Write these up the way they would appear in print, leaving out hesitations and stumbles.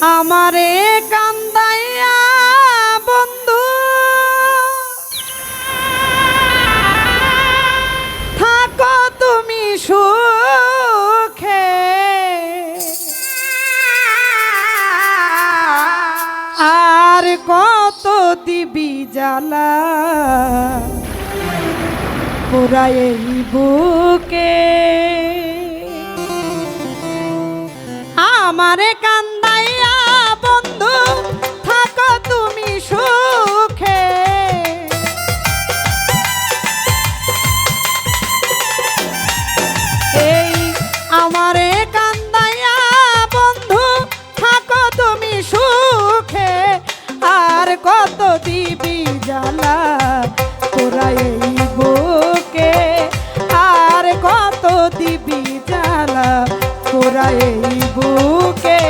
আমারে কান্দাইয়া বন্ধু থাকো তুমি সুখে, আর কত দিবি জ্বালা পুরা এই বুকে। আমারে কান্দাইয়া বন্ধু থাকো তুমি সুখে, এই আমারে কান্দাইয়া বন্ধু থাকো তুমি সুখে, আর কত দিবি জ্বালা তোরা এই বুকে, আর কত দিবি জ্বালা তোরা এই বুকে।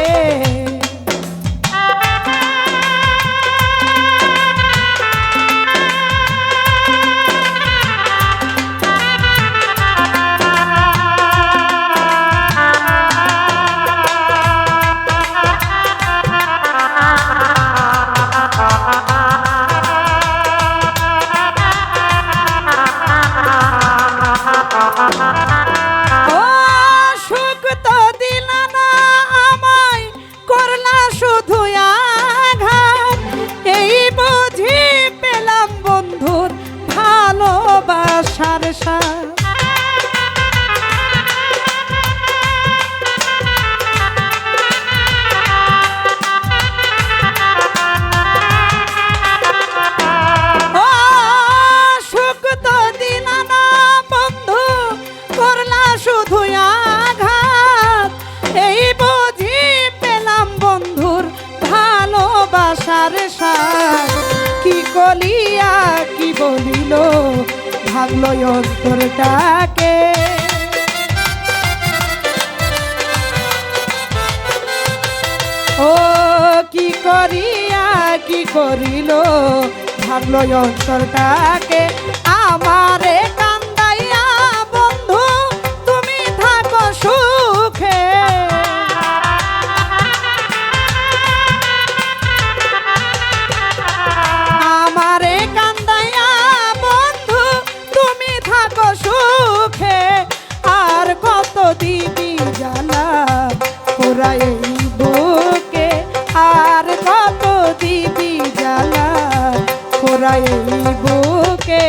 কি কলিয়া কি বলিল ভাগলো অন্তরটাকে, ও কি করিয়া কি করিল ভাগলো অন্তরটাকে। আমারে কান্দাইয়া বন্ধু তুমি থাকো সুখে, আমারে কান্দাইয়া বন্ধু তুমি থাকো সুখে, আর কত দিবি জ্বালা পুরা এই বুকে, আর কত দিবি জ্বালা পুরা এই বুকে।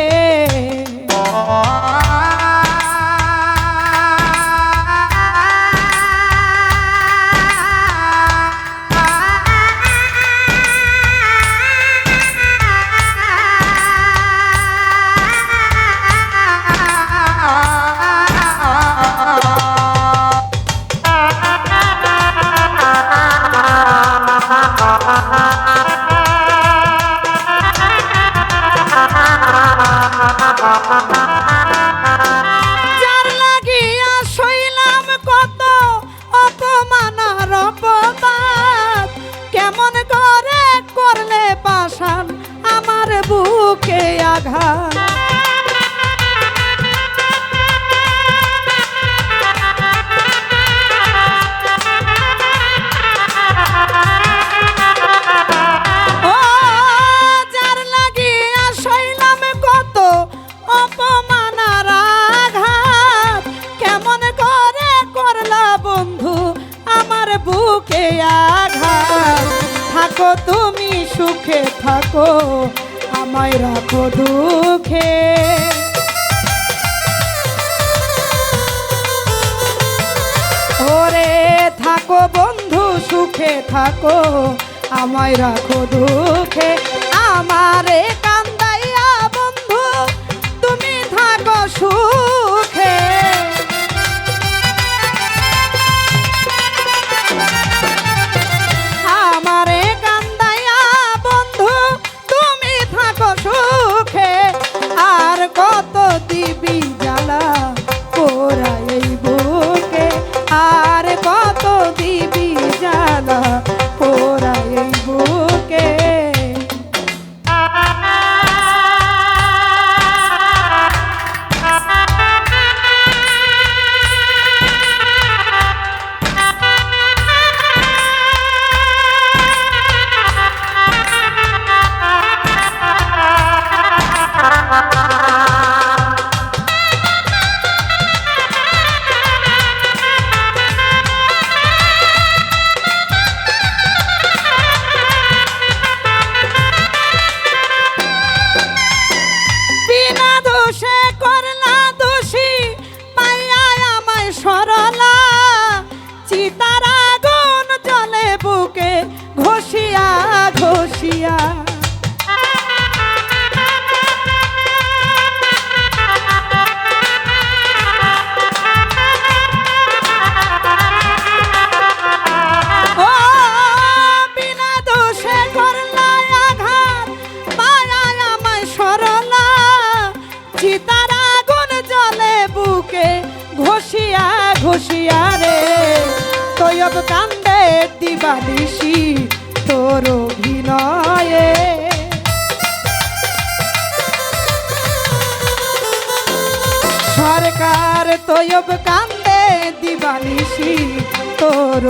যার লাগিয়া সইলাম কত অপমান আর অপবাদ, কেমন করে করলে পাশান আমার বুকে আঘাত। বুকে আঘাত থাকো তুমি সুখে থাকো, আমায় রাখো দুঃখে। ওরে থাকো বন্ধু সুখে থাকো, আমায় রাখো দুঃখে। আমারে কান্দাইয়া বন্ধু তুমি থাকো সুখে, কত দিবি জ্বালা পোরা এই বুকে, আর কত দিবি জ্বালা পোরা এই বুকে। চিতার আগুন জ্বলে বুকে ঘষিয়া ঘষিয়া ও বিনা দোষে করলা আঘাত মায়া আমায় সরলা চিতার আগুন জ্বলে বুকে ঘষিয়া ঘষিয়া রে তৈব কান্দে দিবানিশি তোর অভিনয়ে সরকার তৈব কান্দে দিবানিশি তোর